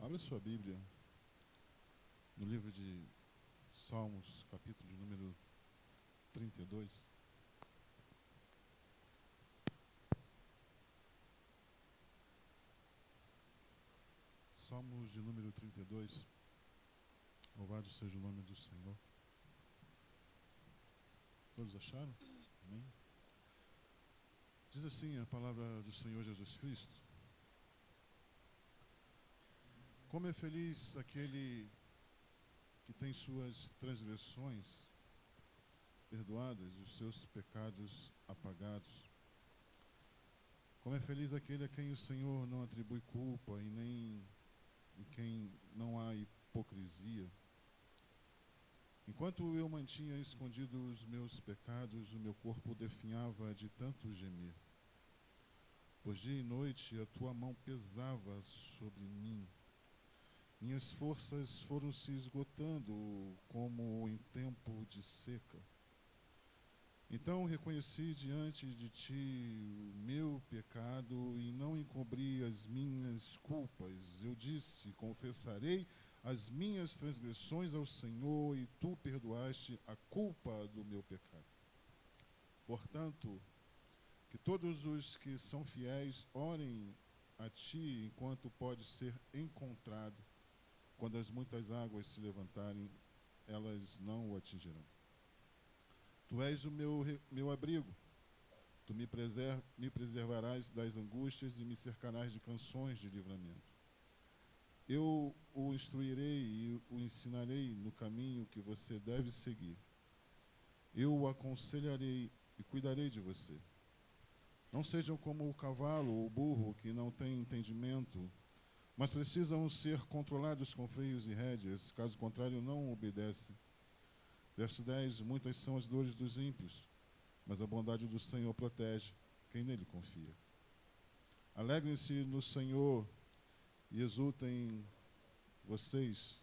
Abra sua Bíblia no livro de Salmos, capítulo de número 32. Salmos de número 32. Louvado seja o nome do Senhor. Todos acharam? Amém? Diz assim a palavra do Senhor Jesus Cristo: como é feliz aquele que tem suas transgressões perdoadas e os seus pecados apagados. Como é feliz aquele a quem o Senhor não atribui culpa e nem em quem não há hipocrisia. Enquanto eu mantinha escondidos os meus pecados, o meu corpo definhava de tanto gemer. Pois dia e noite a tua mão pesava sobre mim. Minhas forças foram se esgotando como em tempo de seca. Então reconheci diante de ti o meu pecado e não encobri as minhas culpas. Eu disse: confessarei as minhas transgressões ao Senhor, e tu perdoaste a culpa do meu pecado. Portanto, que todos os que são fiéis orem a ti enquanto pode ser encontrado. Quando as muitas águas se levantarem, elas não o atingirão. Tu és o meu abrigo. Tu me preservarás das angústias e me cercarás de canções de livramento. Eu o instruirei e o ensinarei no caminho que você deve seguir. Eu o aconselharei e cuidarei de você. Não sejam como o cavalo ou o burro que não têm entendimento, mas precisam ser controlados com freios e rédeas, caso contrário não obedecem. Verso 10, muitas são as dores dos ímpios, mas a bondade do Senhor protege quem nele confia. Alegrem-se no Senhor e exultem vocês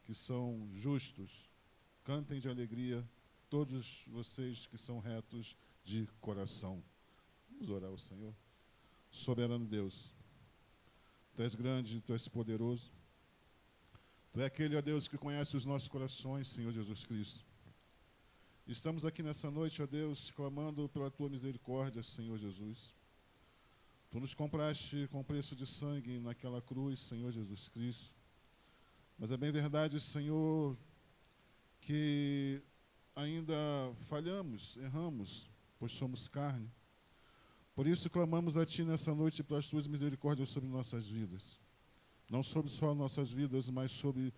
que são justos. Cantem de alegria todos vocês que são retos de coração. Vamos orar ao Senhor. Soberano Deus, Tu és grande, Tu és poderoso. Tu é aquele, ó Deus, que conhece os nossos corações, Senhor Jesus Cristo. Estamos aqui nessa noite, ó Deus, clamando pela Tua misericórdia, Senhor Jesus. Tu nos compraste com preço de sangue naquela cruz, Senhor Jesus Cristo. Mas é bem verdade, Senhor, que ainda falhamos, erramos, pois somos carne. Por isso clamamos a Ti nessa noite pelas Tuas misericórdias sobre nossas vidas. Não sobre só nossas vidas, mas sobre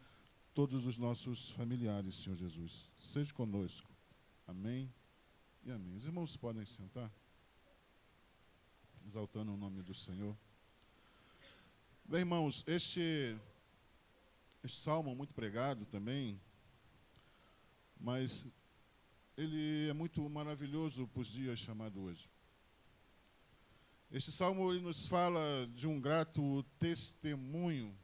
todos os nossos familiares, Senhor Jesus. Seja conosco. Amém e amém. Os irmãos podem sentar, exaltando o nome do Senhor. Bem, irmãos, este salmo é muito pregado também, mas ele é muito maravilhoso para os dias chamados hoje. Este salmo ele nos fala de um grato testemunho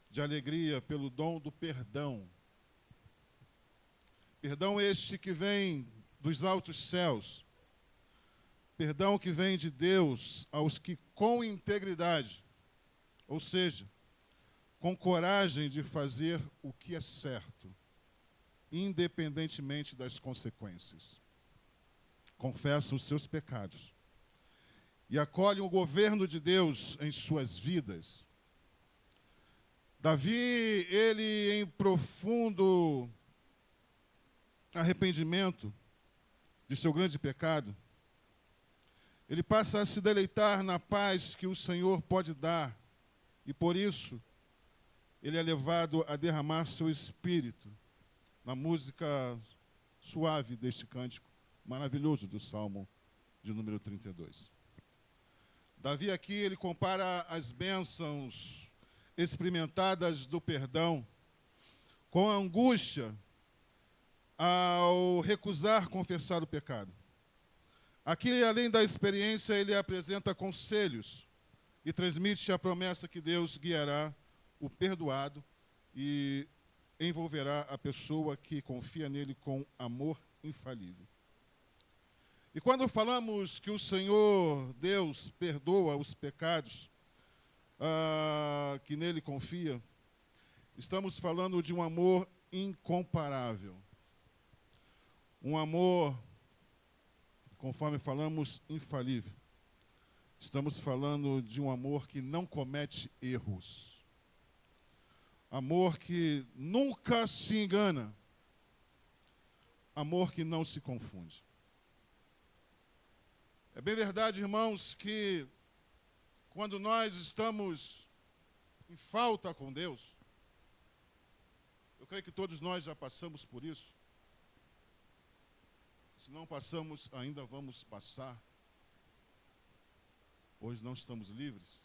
de alegria pelo dom do perdão. Perdão este que vem dos altos céus. Perdão que vem de Deus aos que com integridade, ou seja, com coragem de fazer o que é certo, independentemente das consequências, confessam os seus pecados e acolhem o governo de Deus em suas vidas. Davi, ele em profundo arrependimento de seu grande pecado, ele passa a se deleitar na paz que o Senhor pode dar, e por isso ele é levado a derramar seu espírito na música suave deste cântico maravilhoso do Salmo de número 32. Davi aqui, ele compara as bênçãos experimentadas do perdão com a angústia ao recusar confessar o pecado. Aqui, além da experiência, ele apresenta conselhos e transmite a promessa que Deus guiará o perdoado e envolverá a pessoa que confia nele com amor infalível. E quando falamos que o Senhor, Deus, perdoa os pecados, que nele confia, estamos falando de um amor incomparável. Um amor, conforme falamos, infalível. Estamos falando de um amor que não comete erros. Amor que nunca se engana. Amor que não se confunde. É bem verdade, irmãos, que quando nós estamos em falta com Deus, eu creio que todos nós já passamos por isso. Se não passamos, ainda vamos passar. Hoje não estamos livres.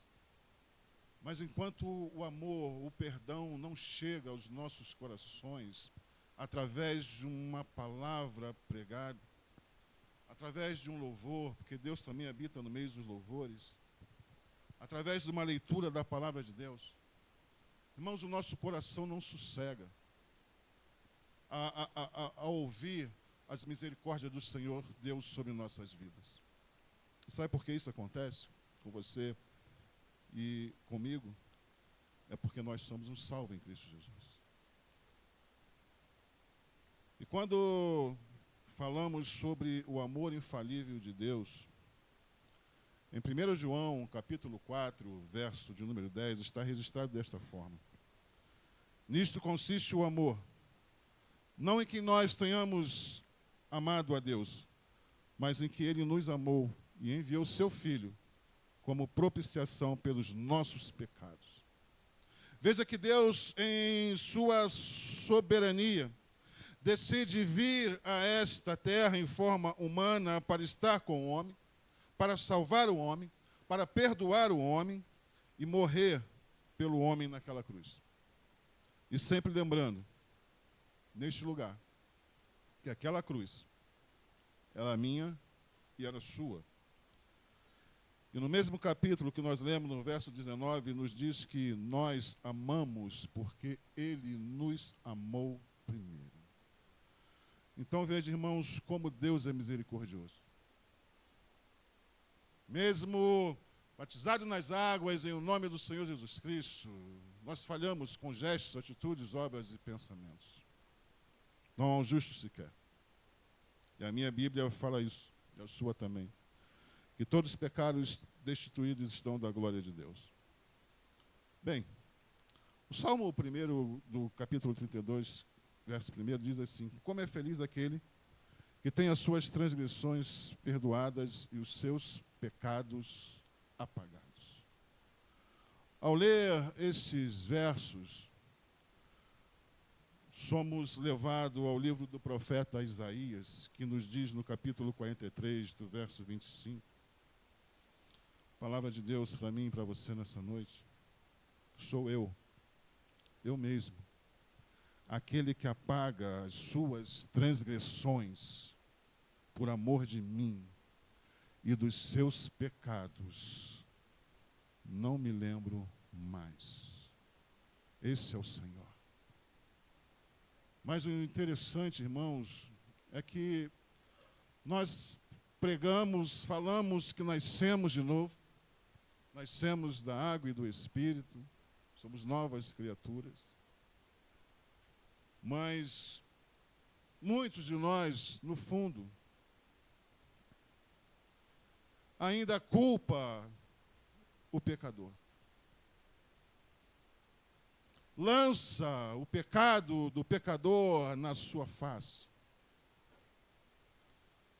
Mas enquanto o amor, o perdão não chega aos nossos corações, através de uma palavra pregada, através de um louvor, porque Deus também habita no meio dos louvores, através de uma leitura da palavra de Deus, irmãos, o nosso coração não sossega a ouvir as misericórdias do Senhor Deus sobre nossas vidas. Sabe por que isso acontece com você e comigo? É porque nós somos um salvo em Cristo Jesus. E quando falamos sobre o amor infalível de Deus, em 1 João, capítulo 4, verso de número 10, está registrado desta forma. Nisto consiste o amor, não em que nós tenhamos amado a Deus, mas em que Ele nos amou e enviou seu Filho como propiciação pelos nossos pecados. Veja que Deus, em sua soberania, decide vir a esta terra em forma humana para estar com o homem, para salvar o homem, para perdoar o homem e morrer pelo homem naquela cruz. E sempre lembrando, neste lugar, que aquela cruz era minha e era sua. E no mesmo capítulo que nós lemos, no verso 19, nos diz que nós amamos porque Ele nos amou primeiro. Então veja, irmãos, como Deus é misericordioso. Mesmo batizados nas águas em nome do Senhor Jesus Cristo, nós falhamos com gestos, atitudes, obras e pensamentos. Não há um justo sequer. E a minha Bíblia fala isso, e a sua também. Que todos os pecados destituídos estão da glória de Deus. Bem, o Salmo 1 do capítulo 32, verso 1, diz assim: como é feliz aquele que tem as suas transgressões perdoadas e os seus pecados apagados. Ao ler esses versos, somos levados ao livro do profeta Isaías, que nos diz no capítulo 43, do verso 25, palavra de Deus para mim e para você nessa noite: sou eu mesmo, aquele que apaga as suas transgressões por amor de mim, e dos seus pecados não me lembro mais. Esse é o Senhor. Mas o interessante, irmãos, é que nós pregamos, falamos que nascemos de novo, nascemos da água e do Espírito, somos novas criaturas. Mas muitos de nós, no fundo, ainda culpa o pecador. Lança o pecado do pecador na sua face.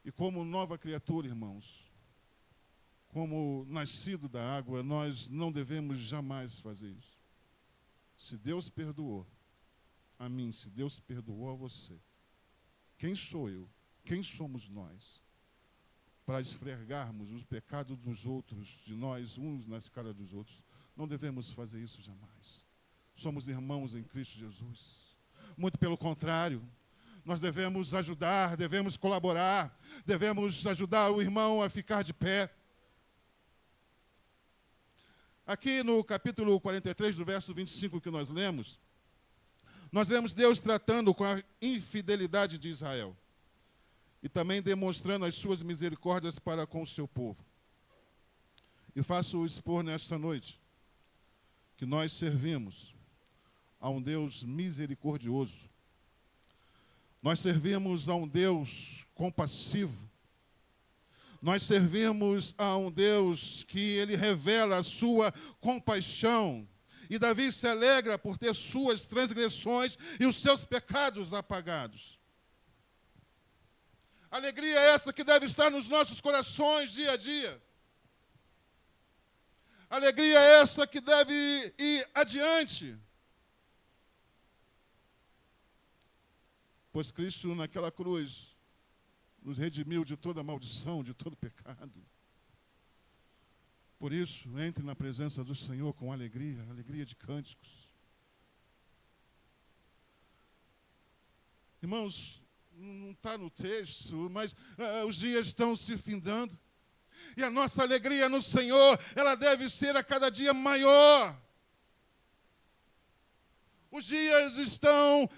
E como nova criatura, irmãos, como nascido da água, nós não devemos jamais fazer isso. Se Deus perdoou a mim, se Deus perdoou a você, quem sou eu? Quem somos nós para esfregarmos os pecados dos outros, de nós, uns nas caras dos outros? Não devemos fazer isso jamais. Somos irmãos em Cristo Jesus. Muito pelo contrário, nós devemos ajudar, devemos colaborar, devemos ajudar o irmão a ficar de pé. Aqui no capítulo 43, do verso 25 que nós lemos Deus tratando com a infidelidade de Israel e também demonstrando as suas misericórdias para com o seu povo. E faço expor nesta noite que nós servimos a um Deus misericordioso. Nós servimos a um Deus compassivo. Nós servimos a um Deus que Ele revela a sua compaixão. E Davi se alegra por ter suas transgressões e os seus pecados apagados. Alegria é essa que deve estar nos nossos corações dia a dia. Alegria é essa que deve ir adiante. Pois Cristo naquela cruz nos redimiu de toda maldição, de todo pecado. Por isso, entre na presença do Senhor com alegria, alegria de cânticos. Irmãos, não está no texto, mas os dias estão se findando. E a nossa alegria no Senhor, ela deve ser a cada dia maior. Os dias estão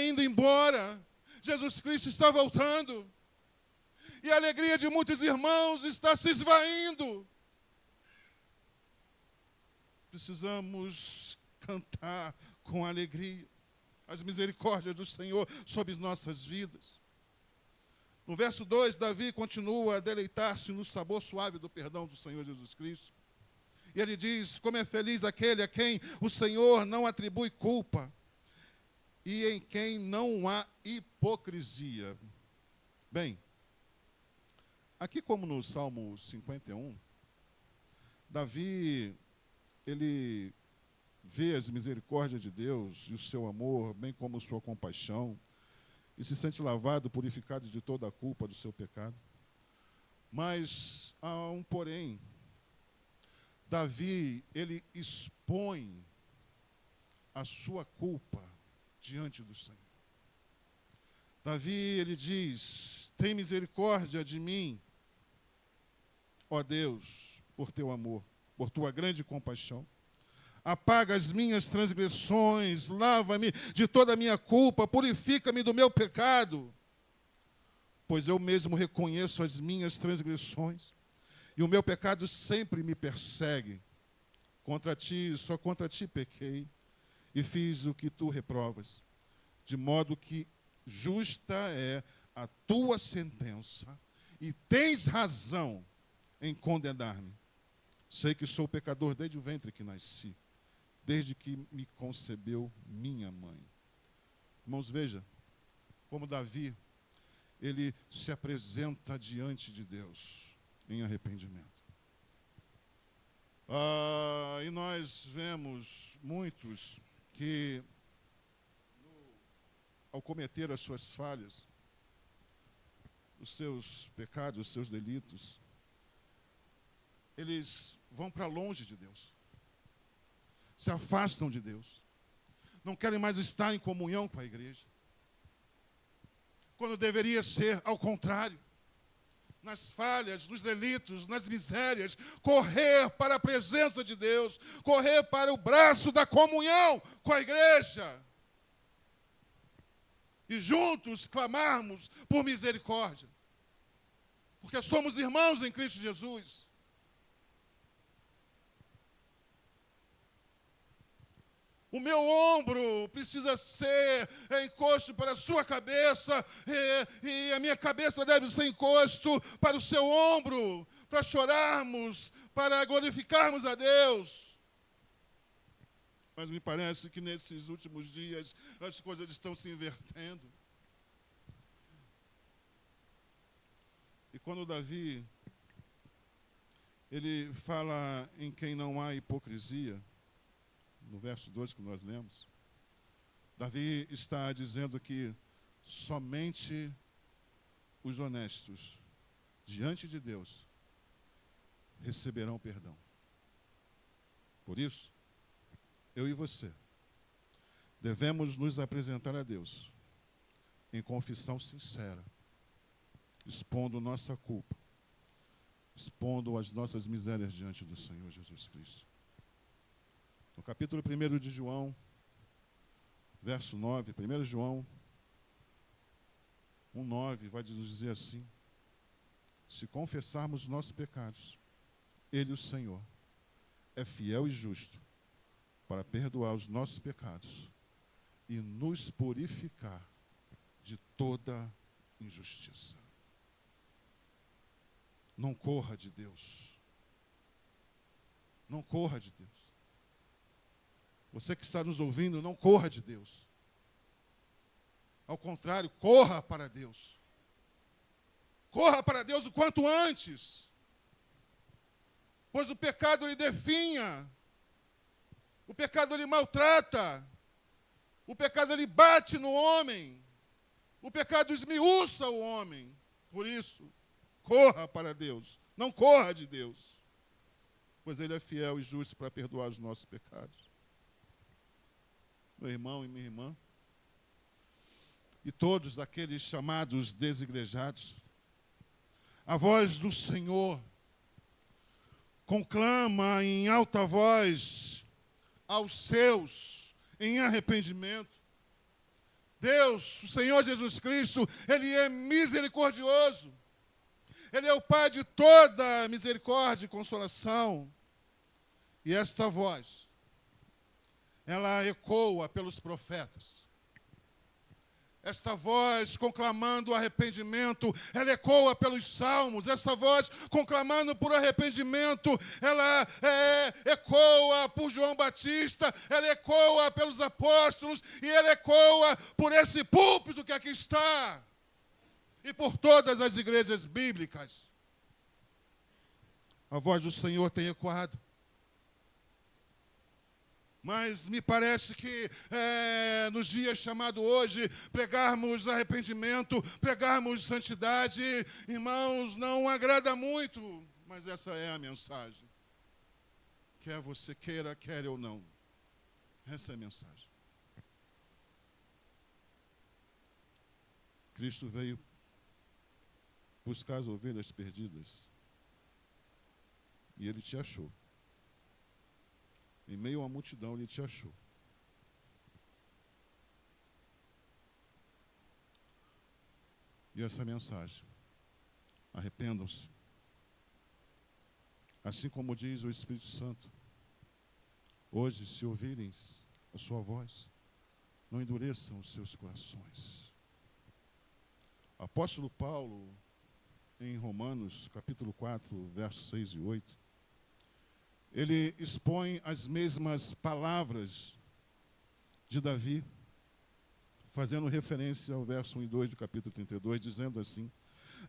indo embora. Jesus Cristo está voltando. E a alegria de muitos irmãos está se esvaindo. Precisamos cantar com alegria as misericórdias do Senhor sobre nossas vidas. No verso 2, Davi continua a deleitar-se no sabor suave do perdão do Senhor Jesus Cristo. E ele diz: como é feliz aquele a quem o Senhor não atribui culpa e em quem não há hipocrisia. Bem, aqui como no Salmo 51, Davi, ele vê as misericórdias de Deus e o seu amor, bem como sua compaixão, e se sente lavado, purificado de toda a culpa do seu pecado. Mas há um porém. Davi, ele expõe a sua culpa diante do Senhor. Davi, ele diz: tem misericórdia de mim, ó Deus, por teu amor, por tua grande compaixão. Apaga as minhas transgressões, lava-me de toda a minha culpa, purifica-me do meu pecado. Pois eu mesmo reconheço as minhas transgressões, e o meu pecado sempre me persegue. Contra ti, só contra ti pequei, e fiz o que tu reprovas, de modo que justa é a tua sentença, e tens razão em condenar-me. Sei que sou pecador desde o ventre que nasci, desde que me concebeu minha mãe. Irmãos, veja como Davi, ele se apresenta diante de Deus em arrependimento. E nós vemos muitos que, ao cometer as suas falhas, os seus pecados, os seus delitos, eles vão para longe de Deus. Se afastam de Deus. Não querem mais estar em comunhão com a igreja. Quando deveria ser ao contrário. Nas falhas, nos delitos, nas misérias, correr para a presença de Deus, correr para o braço da comunhão com a igreja. E juntos clamarmos por misericórdia. Porque somos irmãos em Cristo Jesus. O meu ombro precisa ser encosto para a sua cabeça, e a minha cabeça deve ser encosto para o seu ombro, para chorarmos, para glorificarmos a Deus. Mas me parece que nesses últimos dias as coisas estão se invertendo. E quando Davi, ele fala em quem não há hipocrisia, no verso 2 que nós lemos, Davi está dizendo que somente os honestos diante de Deus receberão perdão. Por isso, eu e você devemos nos apresentar a Deus em confissão sincera, expondo nossa culpa, expondo as nossas misérias diante do Senhor Jesus Cristo. No capítulo 1 de João, verso 9, 1 João 1,9, vai nos dizer assim: se confessarmos nossos pecados, Ele, o Senhor, é fiel e justo para perdoar os nossos pecados e nos purificar de toda injustiça. Não corra de Deus. Não corra de Deus. Você que está nos ouvindo, não corra de Deus. Ao contrário, corra para Deus. Corra para Deus o quanto antes. Pois o pecado lhe definha. O pecado lhe maltrata. O pecado lhe bate no homem. O pecado esmiuça o homem. Por isso, corra para Deus. Não corra de Deus. Pois Ele é fiel e justo para perdoar os nossos pecados. Meu irmão e minha irmã, e todos aqueles chamados desigrejados, a voz do Senhor conclama em alta voz aos seus em arrependimento. Deus, o Senhor Jesus Cristo, Ele é misericordioso. Ele é o Pai de toda misericórdia e consolação. E esta voz, ela ecoa pelos profetas. Esta voz conclamando o arrependimento, ela ecoa pelos salmos. Essa voz conclamando por arrependimento, ela ecoa por João Batista, ela ecoa pelos apóstolos e ela ecoa por esse púlpito que aqui está e por todas as igrejas bíblicas. A voz do Senhor tem ecoado. Mas me parece que nos dias chamados hoje, pregarmos arrependimento, pregarmos santidade, irmãos, não agrada muito, mas essa é a mensagem. Quer você queira, quer ou não. Essa é a mensagem. Cristo veio buscar as ovelhas perdidas e Ele te achou. Em meio à multidão, Ele te achou. E essa mensagem, arrependam-se. Assim como diz o Espírito Santo, hoje, se ouvirem a sua voz, não endureçam os seus corações. O apóstolo Paulo, em Romanos, capítulo 4, versos 6 e 8, ele expõe as mesmas palavras de Davi, fazendo referência ao verso 1 e 2 do capítulo 32, dizendo assim: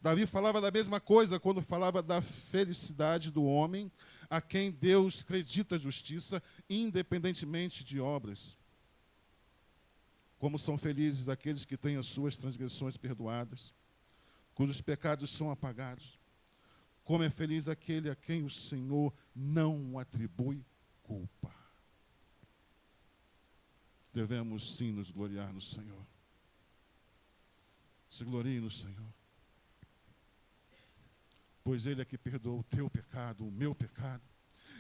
Davi falava da mesma coisa quando falava da felicidade do homem a quem Deus acredita justiça, independentemente de obras. Como são felizes aqueles que têm as suas transgressões perdoadas, cujos pecados são apagados. Como é feliz aquele a quem o Senhor não atribui culpa. Devemos sim nos gloriar no Senhor. Se glorie no Senhor. Pois Ele é que perdoa o teu pecado, o meu pecado.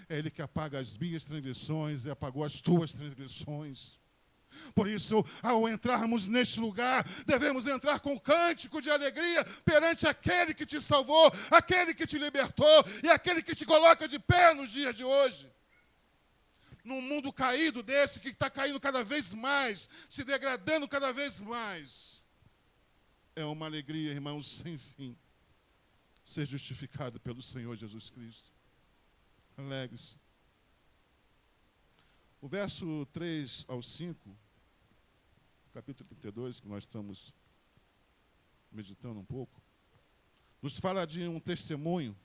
É Ele que apaga as minhas transgressões e apagou as tuas transgressões. Por isso, ao entrarmos neste lugar, devemos entrar com cântico de alegria perante aquele que te salvou, aquele que te libertou e aquele que te coloca de pé nos dias de hoje. Num mundo caído desse, que está caindo cada vez mais, se degradando cada vez mais. É uma alegria, irmãos, sem fim, ser justificado pelo Senhor Jesus Cristo. Alegre-se. O verso 3 ao 5, capítulo 32, que nós estamos meditando um pouco, nos fala de um testemunho,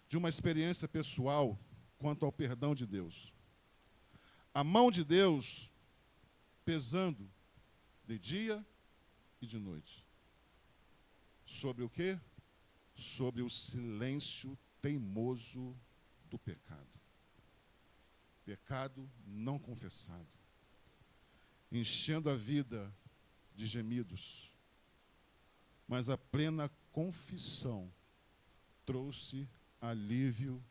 de uma experiência pessoal quanto ao perdão de Deus. A mão de Deus pesando de dia e de noite. Sobre o quê? Sobre o silêncio teimoso do pecado. Pecado não confessado, enchendo a vida de gemidos, mas a plena confissão trouxe alívio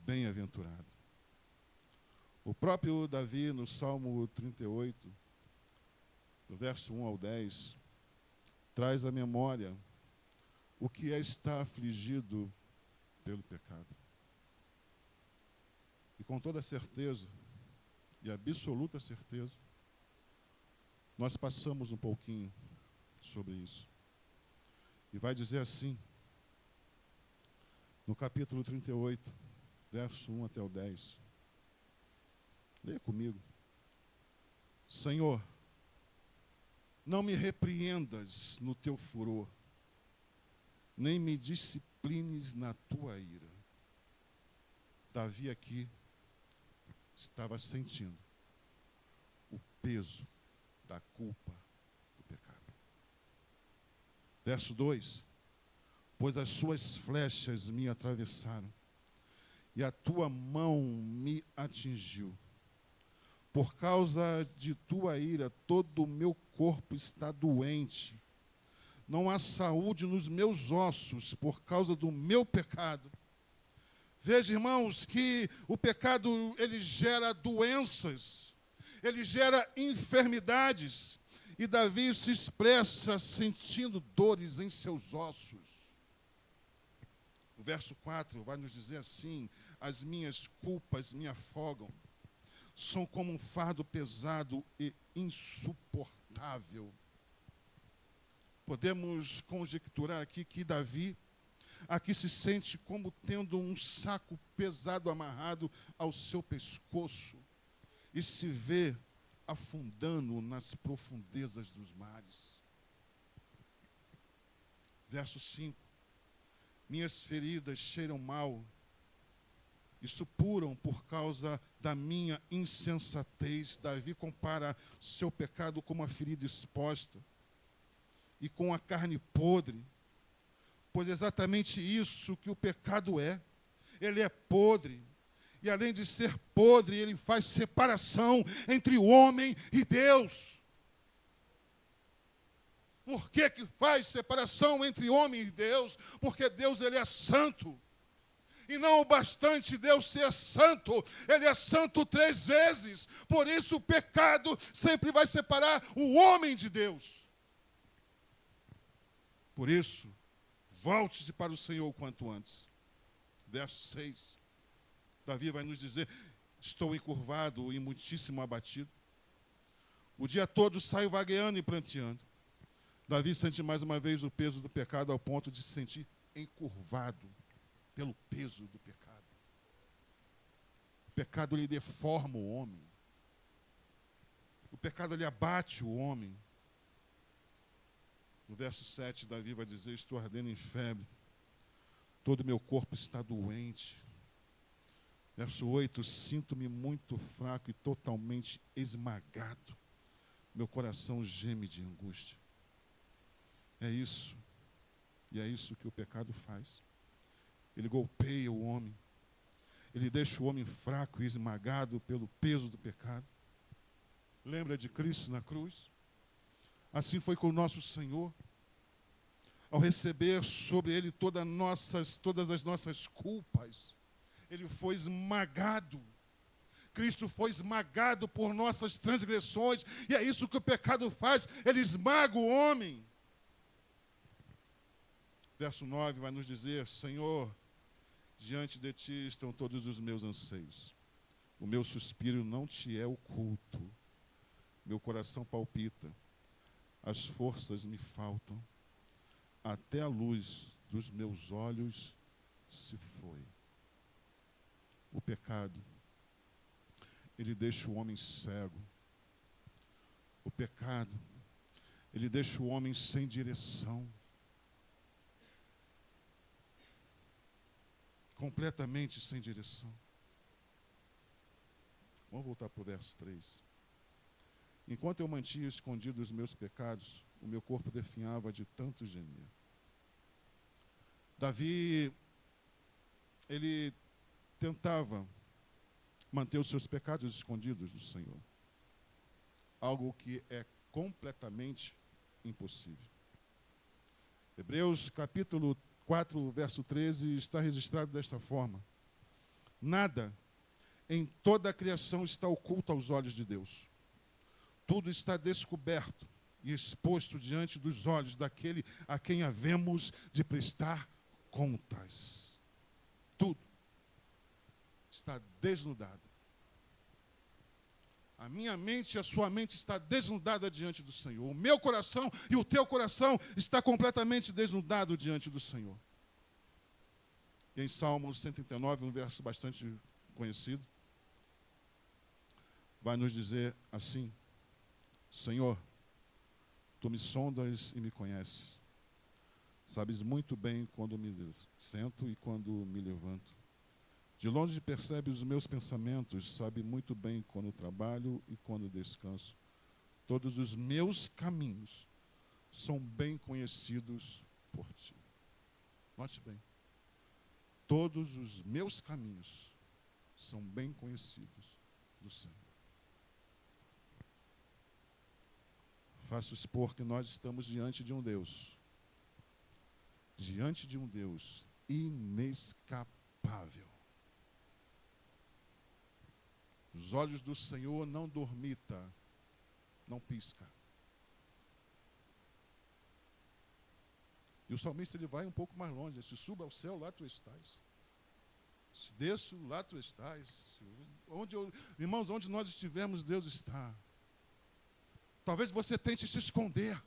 bem-aventurado. O próprio Davi, no Salmo 38, do verso 1 ao 10, traz à memória o que é estar afligido pelo pecado. E com toda certeza, e absoluta certeza, nós passamos um pouquinho sobre isso. E vai dizer assim, no capítulo 38, verso 1 até o 10. Leia comigo. Senhor, não me repreendas no teu furor, nem me disciplines na tua ira. Davi aqui estava sentindo o peso da culpa do pecado. Verso 2. Pois as suas flechas me atravessaram, e a tua mão me atingiu. Por causa de tua ira, todo o meu corpo está doente. Não há saúde nos meus ossos por causa do meu pecado. Veja, irmãos, que o pecado, ele gera doenças, ele gera enfermidades. E Davi se expressa sentindo dores em seus ossos. O verso 4 vai nos dizer assim: as minhas culpas me afogam, são como um fardo pesado e insuportável. Podemos conjecturar aqui que Davi aqui se sente como tendo um saco pesado amarrado ao seu pescoço e se vê afundando nas profundezas dos mares. Verso 5. Minhas feridas cheiram mal e supuram por causa da minha insensatez. Davi compara seu pecado com uma ferida exposta e com a carne podre, pois é exatamente isso que o pecado é. Ele é podre, e além de ser podre, ele faz separação entre o homem e Deus. Por que que faz separação entre homem e Deus? Porque Deus, ele é santo. E não o bastante Deus ser santo, ele é santo 3 vezes. Por isso o pecado sempre vai separar o homem de Deus. Por isso, volte-se para o Senhor o quanto antes. Verso 6. Davi vai nos dizer: estou encurvado e muitíssimo abatido. O dia todo saio vagueando e pranteando. Davi sente mais uma vez o peso do pecado ao ponto de se sentir encurvado pelo peso do pecado. O pecado, ele deforma o homem. O pecado, ele abate o homem. No verso 7, Davi vai dizer: estou ardendo em febre, todo o meu corpo está doente. Verso 8, sinto-me muito fraco e totalmente esmagado. Meu coração geme de angústia. É isso. E é isso que o pecado faz. Ele golpeia o homem. Ele deixa o homem fraco e esmagado pelo peso do pecado. Lembra de Cristo na cruz? Assim foi com o nosso Senhor. Ao receber sobre ele todas as nossas culpas, ele foi esmagado. Cristo foi esmagado por nossas transgressões. E é isso que o pecado faz. Ele esmaga o homem. Verso 9 vai nos dizer: Senhor, diante de ti estão todos os meus anseios. O meu suspiro não te é oculto. Meu coração palpita. As forças me faltam. Até a luz dos meus olhos se foi. O pecado, ele deixa o homem cego. O pecado, ele deixa o homem sem direção. Completamente sem direção. Vamos voltar para o verso 3. Enquanto eu mantinha escondido os meus pecados, o meu corpo definhava de tanto gemir. Davi, ele tentava manter os seus pecados escondidos do Senhor. Algo que é completamente impossível. Hebreus capítulo 4, verso 13, está registrado desta forma: nada em toda a criação está oculto aos olhos de Deus. Tudo está descoberto e exposto diante dos olhos daquele a quem havemos de prestar contas. Tudo está desnudado. minha mente e a sua mente está desnudada diante do Senhor. O meu coração e o teu coração está completamente desnudado diante do Senhor. E em Salmos 139, um verso bastante conhecido, vai nos dizer assim: Senhor, tu me sondas e me conheces. Sabes muito bem quando me sento e quando me levanto. De longe percebes os meus pensamentos, sabe muito bem quando trabalho e quando descanso. Todos os meus caminhos são bem conhecidos por ti. Note bem. Todos os meus caminhos são bem conhecidos do Senhor. Faço expor que nós estamos diante de um Deus inescapável. Os olhos do Senhor não dormitam, não pisca. E o salmista ele vai um pouco mais longe. Se suba ao céu, lá tu estás. Se desço, lá tu estás. Irmãos, onde nós estivermos, Deus está. Talvez você tente se esconder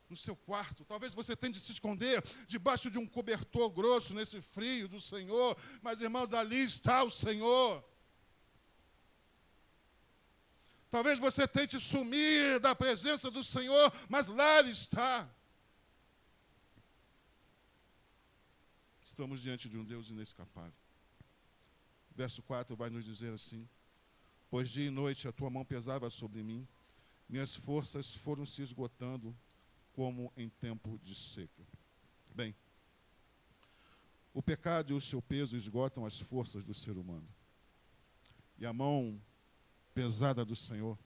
no seu quarto. Talvez você tente se esconder debaixo de um cobertor grosso nesse frio do Senhor. Mas, irmãos, ali está o Senhor. Talvez você tente sumir da presença do Senhor, mas lá Ele está. Estamos diante de um Deus inescapável. Verso 4 vai nos dizer assim: pois dia e noite a tua mão pesava sobre mim, minhas forças foram se esgotando como em tempo de seca. Bem, o pecado e o seu peso esgotam as forças do ser humano. E a mão pesada do Senhor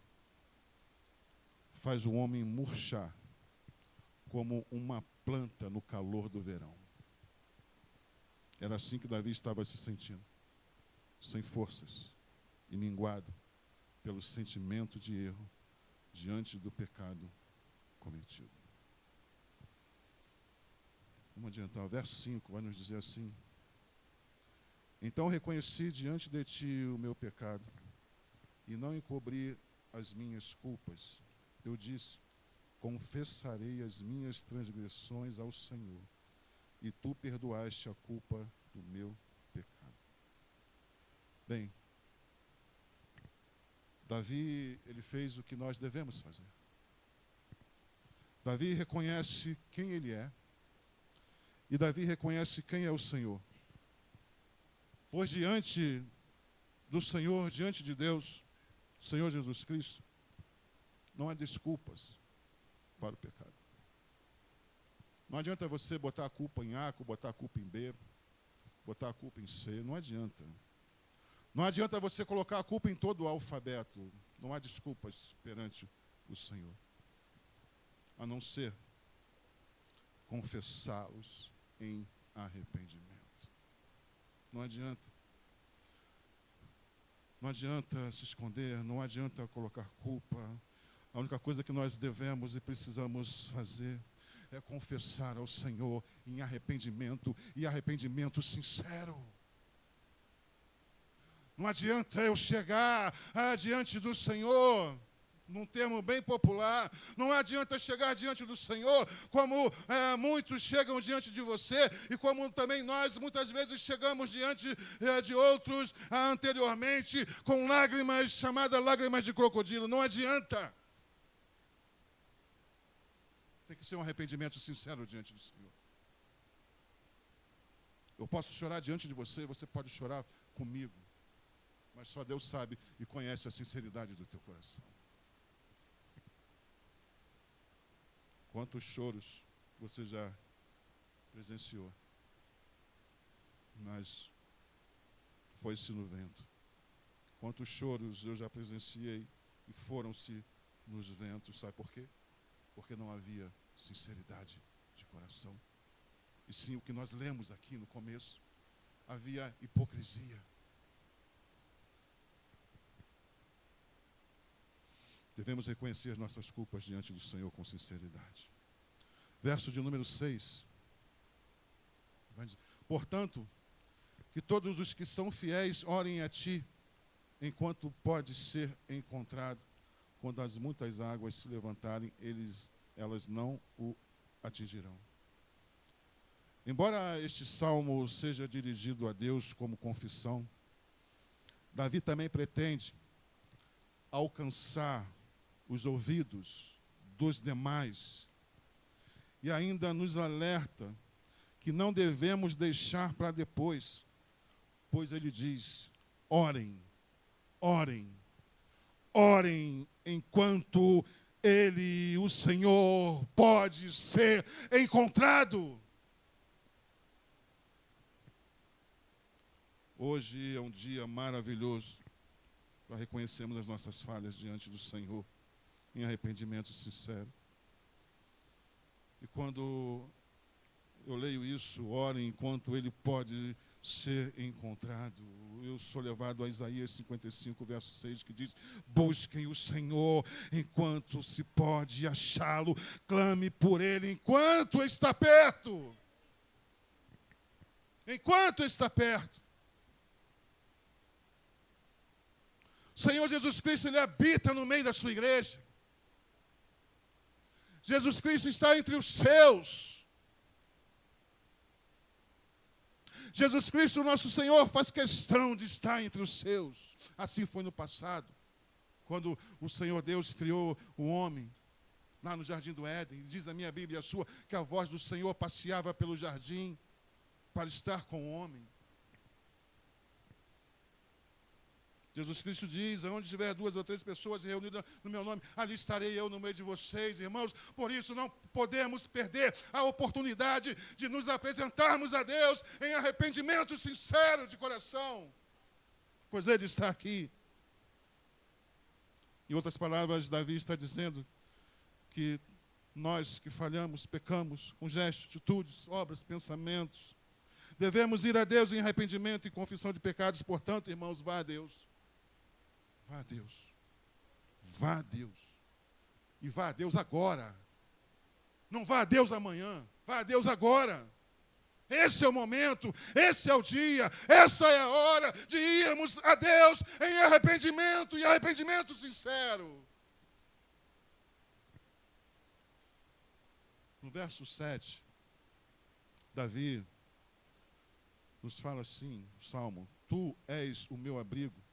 faz o homem murchar como uma planta no calor do verão. Era assim que Davi estava se sentindo, sem forças e minguado pelo sentimento de erro diante do pecado cometido. Vamos adiantar, o verso 5 vai nos dizer assim: então reconheci diante de ti o meu pecado e não encobri as minhas culpas. Eu disse: confessarei as minhas transgressões ao Senhor, e tu perdoaste a culpa do meu pecado. Bem, Davi, ele fez o que nós devemos fazer. Davi reconhece quem ele é, e Davi reconhece quem é o Senhor. Pois diante do Senhor, diante de Deus, Senhor Jesus Cristo, não há desculpas para o pecado. Não adianta você botar a culpa em A, botar a culpa em B, botar a culpa em C, não adianta. Não adianta você colocar a culpa em todo o alfabeto. Não há desculpas perante o Senhor, a não ser confessá-los em arrependimento. Não adianta. Não adianta se esconder, não adianta colocar culpa. A única coisa que nós devemos e precisamos fazer é confessar ao Senhor em arrependimento, e arrependimento sincero. Não adianta eu chegar diante do Senhor, num termo bem popular, não adianta chegar diante do Senhor como muitos chegam diante de você, e como também nós muitas vezes chegamos diante de outros anteriormente, com lágrimas, chamadas lágrimas de crocodilo. Não adianta. Tem que ser um arrependimento sincero diante do Senhor. Eu posso chorar diante de você, você pode chorar comigo, mas só Deus sabe e conhece a sinceridade do teu coração. Quantos choros você já presenciou, mas foi-se no vento. Quantos choros eu já presenciei e foram-se nos ventos. Sabe por quê? Porque não havia sinceridade de coração. E sim, o que nós lemos aqui no começo, havia hipocrisia. Devemos reconhecer as nossas culpas diante do Senhor com sinceridade. Verso de número 6. Portanto, que todos os que são fiéis orem a ti, enquanto pode ser encontrado, quando as muitas águas se levantarem, elas não o atingirão. Embora este salmo seja dirigido a Deus como confissão, Davi também pretende alcançar os ouvidos dos demais e ainda nos alerta que não devemos deixar para depois, pois ele diz: orem, orem, orem enquanto ele, o Senhor, pode ser encontrado. Hoje é um dia maravilhoso para reconhecermos as nossas falhas diante do Senhor, em arrependimento sincero. E quando eu leio isso, orem enquanto ele pode ser encontrado, eu sou levado a Isaías 55, verso 6, que diz: busquem o Senhor enquanto se pode achá-lo, clame por ele enquanto está perto. Enquanto está perto. O Senhor Jesus Cristo, ele habita no meio da sua igreja. Jesus Cristo está entre os seus. Jesus Cristo, nosso Senhor, faz questão de estar entre os seus. Assim foi no passado, quando o Senhor Deus criou o homem, lá no jardim do Éden. Diz a minha Bíblia e a sua, que a voz do Senhor passeava pelo jardim para estar com o homem. Jesus Cristo diz: onde tiver 2 ou 3 pessoas reunidas no meu nome, ali estarei eu no meio de vocês, irmãos. Por isso não podemos perder a oportunidade de nos apresentarmos a Deus em arrependimento sincero de coração, pois Ele está aqui. Em outras palavras, Davi está dizendo que nós que falhamos, pecamos com gestos, atitudes, obras, pensamentos, devemos ir a Deus em arrependimento e confissão de pecados. Portanto, irmãos, vá a Deus. Vá a Deus. Vá a Deus. E vá a Deus agora. Não vá a Deus amanhã. Vá a Deus agora. Esse é o momento, esse é o dia, essa é a hora de irmos a Deus em arrependimento e arrependimento sincero. No verso 7, Davi nos fala assim, o Salmo: tu és o meu abrigo,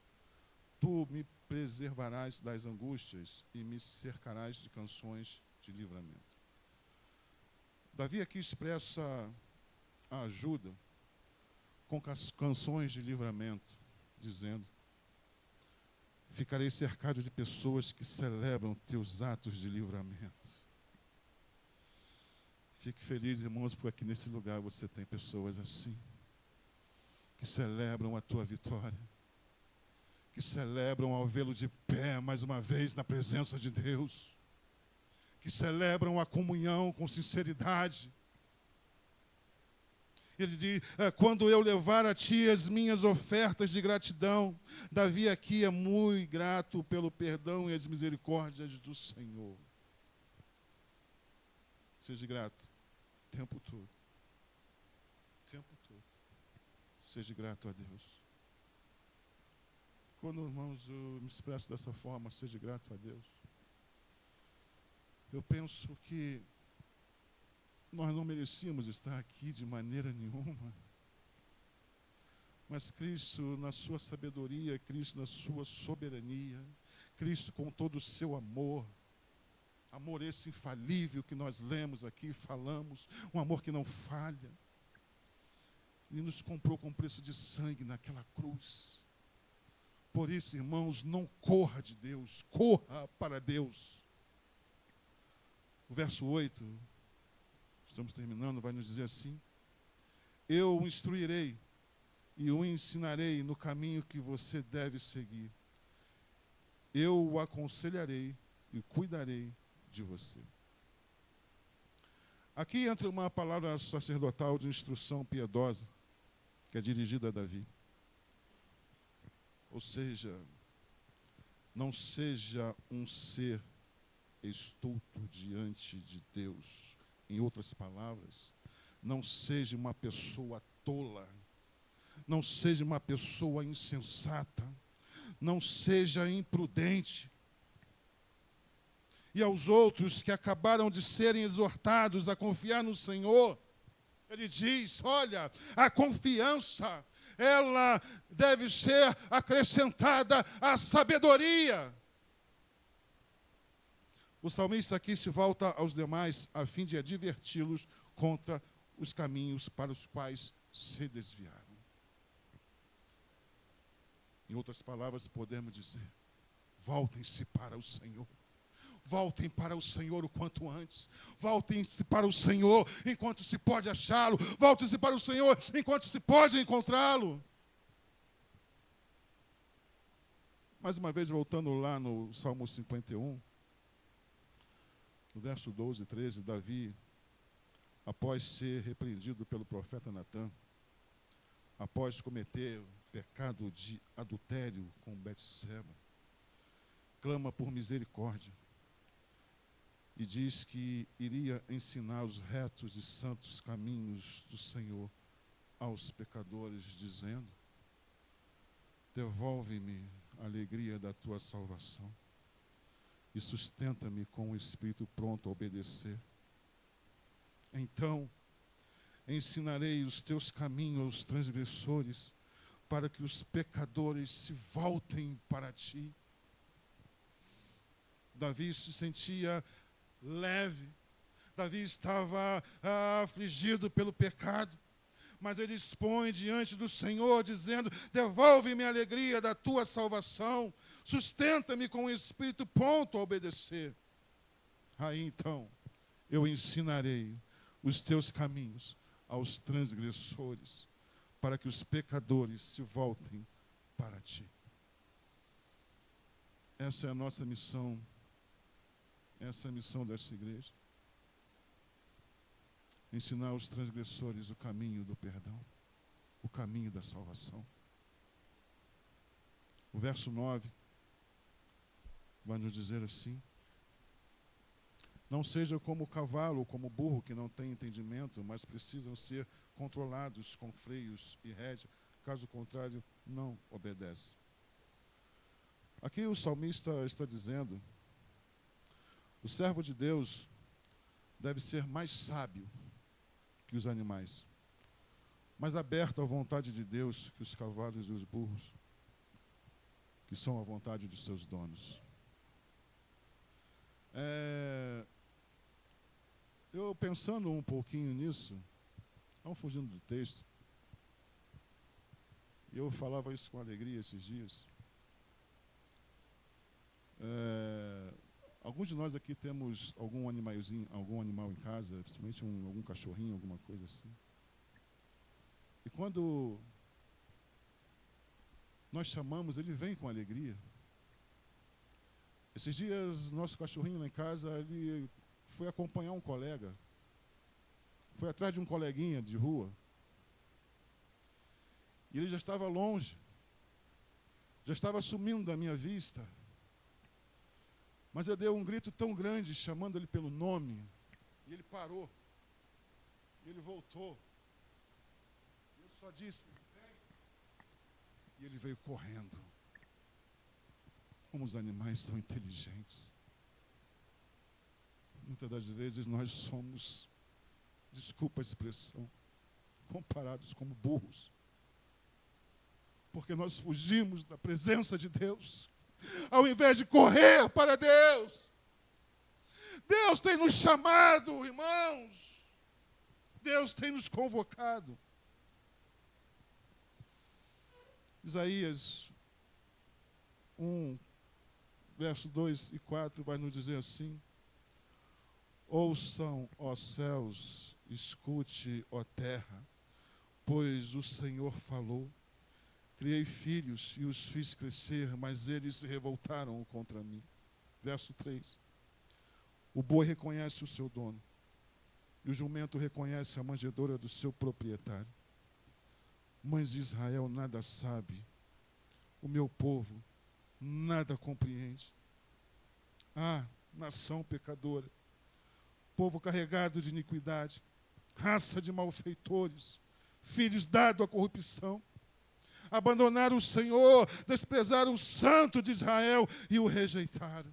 tu me preservarás das angústias e me cercarás de canções de livramento. Davi aqui expressa a ajuda com canções de livramento, dizendo: ficarei cercado de pessoas que celebram teus atos de livramento. Fique feliz, irmãos, porque aqui nesse lugar você tem pessoas assim, que celebram a tua vitória, que celebram ao vê-lo de pé mais uma vez na presença de Deus, que celebram a comunhão com sinceridade. Ele diz: quando eu levar a ti as minhas ofertas de gratidão. Davi aqui é muito grato pelo perdão e as misericórdias do Senhor. Seja grato o tempo todo. O tempo todo. Seja grato a Deus. Quando, irmãos, eu me expresso dessa forma, seja grato a Deus, eu penso que nós não merecíamos estar aqui de maneira nenhuma. Mas Cristo, na sua sabedoria, Cristo, na sua soberania, Cristo, com todo o seu amor esse infalível que nós lemos aqui, falamos, um amor que não falha, Ele nos comprou com preço de sangue naquela cruz. Por isso, irmãos, não corra de Deus, corra para Deus. O verso 8, estamos terminando, vai nos dizer assim: eu o instruirei e o ensinarei no caminho que você deve seguir. Eu o aconselharei e cuidarei de você. Aqui entra uma palavra sacerdotal de instrução piedosa, que é dirigida a Davi. Ou seja, não seja um ser estulto diante de Deus. Em outras palavras, não seja uma pessoa tola, não seja uma pessoa insensata, não seja imprudente. E aos outros que acabaram de serem exortados a confiar no Senhor, ele diz, olha, a confiança, ela deve ser acrescentada à sabedoria. O salmista aqui se volta aos demais a fim de adverti-los contra os caminhos para os quais se desviaram. Em outras palavras, podemos dizer, voltem-se para o Senhor. Voltem para o Senhor o quanto antes. Voltem-se para o Senhor enquanto se pode achá-lo. Voltem-se para o Senhor enquanto se pode encontrá-lo. Mais uma vez, voltando lá no Salmo 51, no verso 12 e 13, Davi, após ser repreendido pelo profeta Natã, após cometer o pecado de adultério com Betseba, clama por misericórdia e diz que iria ensinar os retos e santos caminhos do Senhor aos pecadores, dizendo, devolve-me a alegria da tua salvação e sustenta-me com o espírito pronto a obedecer. Então, ensinarei os teus caminhos aos transgressores, para que os pecadores se voltem para ti. Davi se sentia leve. Davi estava afligido pelo pecado, mas ele expõe diante do Senhor, dizendo, devolve-me a alegria da tua salvação, sustenta-me com o espírito pronto a obedecer. Aí então, eu ensinarei os teus caminhos aos transgressores, para que os pecadores se voltem para ti. Essa é a nossa missão. Essa é a missão dessa igreja. Ensinar aos transgressores o caminho do perdão, o caminho da salvação. O verso 9 vai nos dizer assim, não seja como o cavalo ou como o burro que não tem entendimento, mas precisam ser controlados com freios e rédea, caso contrário, não obedece. Aqui o salmista está dizendo, o servo de Deus deve ser mais sábio que os animais, mais aberto à vontade de Deus que os cavalos e os burros, que são a vontade de seus donos. Eu pensando um pouquinho nisso, não fugindo do texto, eu falava isso com alegria esses dias. Alguns de nós aqui temos algum animal em casa, principalmente algum cachorrinho, alguma coisa assim. E quando nós chamamos, ele vem com alegria. Esses dias, nosso cachorrinho lá em casa, ele foi acompanhar um colega. Foi atrás de um coleguinha de rua. E ele já estava longe. Já estava sumindo da minha vista. Mas eu dei um grito tão grande, chamando ele pelo nome. E ele parou. E ele voltou. Eu só disse, vem. E ele veio correndo. Como os animais são inteligentes. Muitas das vezes nós somos, desculpa a expressão, comparados como burros. Porque nós fugimos da presença de Deus, ao invés de correr para Deus. Deus tem nos chamado, irmãos. Deus tem nos convocado. Isaías 1, verso 2 e 4 vai nos dizer assim: ouçam, ó céus, escute, ó terra, pois o Senhor falou. Criei filhos e os fiz crescer, mas eles se revoltaram contra mim. Verso 3. O boi reconhece o seu dono, e o jumento reconhece a manjedoura do seu proprietário. Mas Israel nada sabe, o meu povo nada compreende. Ah, nação pecadora, povo carregado de iniquidade, raça de malfeitores, filhos dados à corrupção. abandonaram o Senhor, desprezaram o Santo de Israel e o rejeitaram.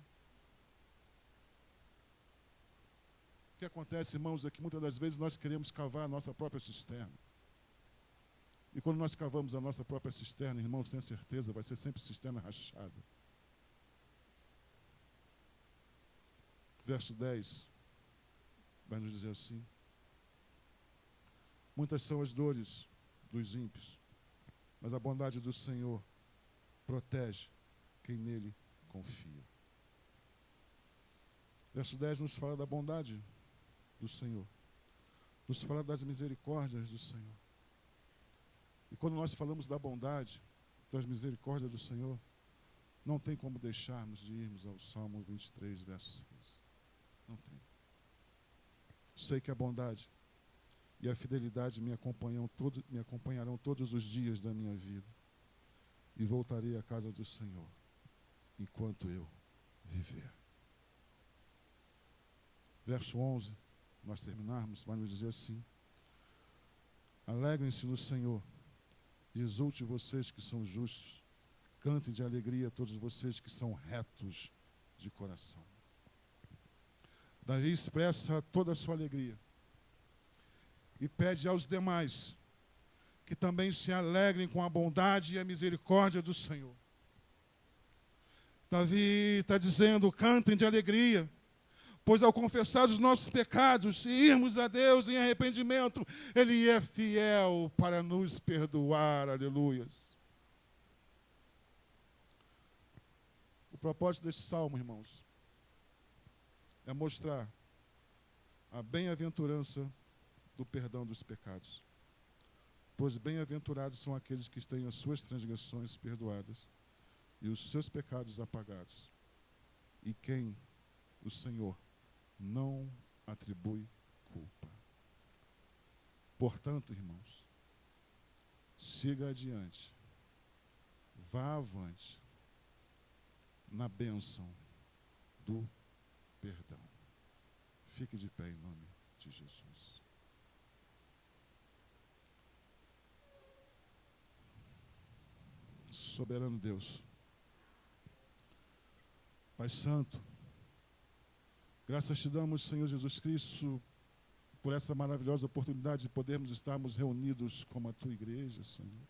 O que acontece, irmãos, é que muitas das vezes nós queremos cavar a nossa própria cisterna. E quando nós cavamos a nossa própria cisterna, irmãos, tenha certeza, vai ser sempre cisterna rachada. Verso 10 vai nos dizer assim: muitas são as dores dos ímpios, mas a bondade do Senhor protege quem nele confia. Verso 10 nos fala da bondade do Senhor, nos fala das misericórdias do Senhor. E quando nós falamos da bondade, das misericórdias do Senhor, não tem como deixarmos de irmos ao Salmo 23, verso 6. Não tem. Sei que a bondade e a fidelidade me acompanharão todos os dias da minha vida, e voltarei à casa do Senhor enquanto eu viver. Verso 11, nós terminarmos, vai nos dizer assim: alegrem-se no Senhor e exulte vocês que são justos, cantem de alegria todos vocês que são retos de coração. Davi expressa toda a sua alegria e pede aos demais que também se alegrem com a bondade e a misericórdia do Senhor. Davi está dizendo: cantem de alegria, pois ao confessar os nossos pecados e irmos a Deus em arrependimento, Ele é fiel para nos perdoar. Aleluias. O propósito deste salmo, irmãos, é mostrar a bem-aventurança do perdão dos pecados. Pois bem-aventurados são aqueles que têm as suas transgressões perdoadas e os seus pecados apagados, e quem o Senhor não atribui culpa. Portanto, irmãos, siga adiante, vá avante na bênção do perdão. Fique de pé em nome de Jesus. Soberano Deus, Pai Santo, graças te damos, Senhor Jesus Cristo, por essa maravilhosa oportunidade de podermos estarmos reunidos como a tua igreja, Senhor.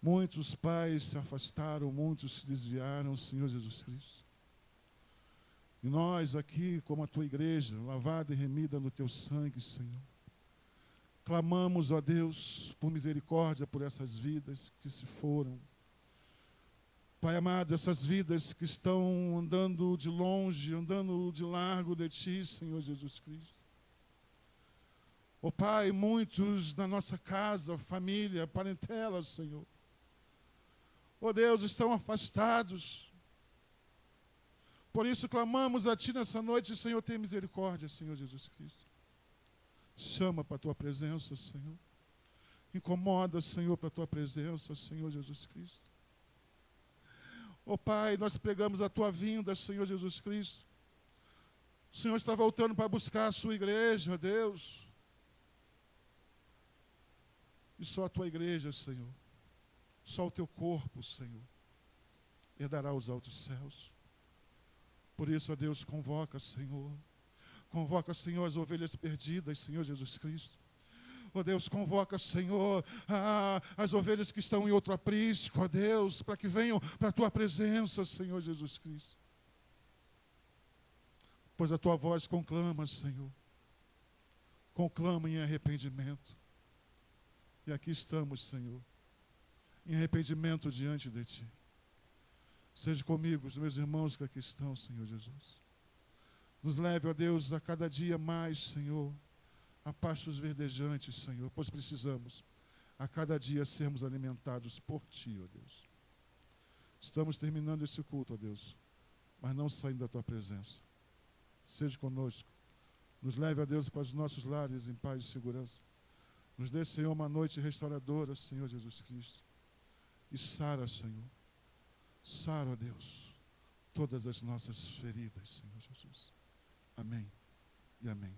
Muitos pais se afastaram, muitos se desviaram, Senhor Jesus Cristo. E nós aqui, como a tua igreja, lavada e remida no teu sangue, Senhor, clamamos, ó Deus, por misericórdia por essas vidas que se foram. Pai amado, essas vidas que estão andando de longe, andando de largo de ti, Senhor Jesus Cristo. Ó Pai, muitos na nossa casa, família, parentela, Senhor. Ó Deus, estão afastados. Por isso clamamos a Ti nessa noite, Senhor, tenha misericórdia, Senhor Jesus Cristo. Chama para a Tua presença, Senhor. Incomoda, Senhor, para a Tua presença, Senhor Jesus Cristo. Ó Pai, nós pregamos a Tua vinda, Senhor Jesus Cristo. O Senhor está voltando para buscar a Sua igreja, ó Deus. E só a Tua igreja, Senhor, só o Teu corpo, Senhor, herdará os altos céus. Por isso, ó Deus, convoca, Senhor, as ovelhas perdidas, Senhor Jesus Cristo. Ó Deus, convoca, Senhor, as ovelhas que estão em outro aprisco, ó Deus, para que venham para a Tua presença, Senhor Jesus Cristo. Pois a Tua voz conclama, Senhor, conclama em arrependimento. E aqui estamos, Senhor, em arrependimento diante de Ti. Seja comigo, os meus irmãos que aqui estão, Senhor Jesus. Nos leve, ó Deus, a cada dia mais, Senhor, a pastos verdejantes, Senhor, pois precisamos a cada dia sermos alimentados por Ti, ó Deus. Estamos terminando esse culto, ó Deus, mas não saindo da Tua presença. Seja conosco. Nos leve, ó Deus, para os nossos lares em paz e segurança. Nos dê, Senhor, uma noite restauradora, Senhor Jesus Cristo. E sara, Senhor. Sara, ó Deus, todas as nossas feridas, Senhor Jesus. Amém e amém.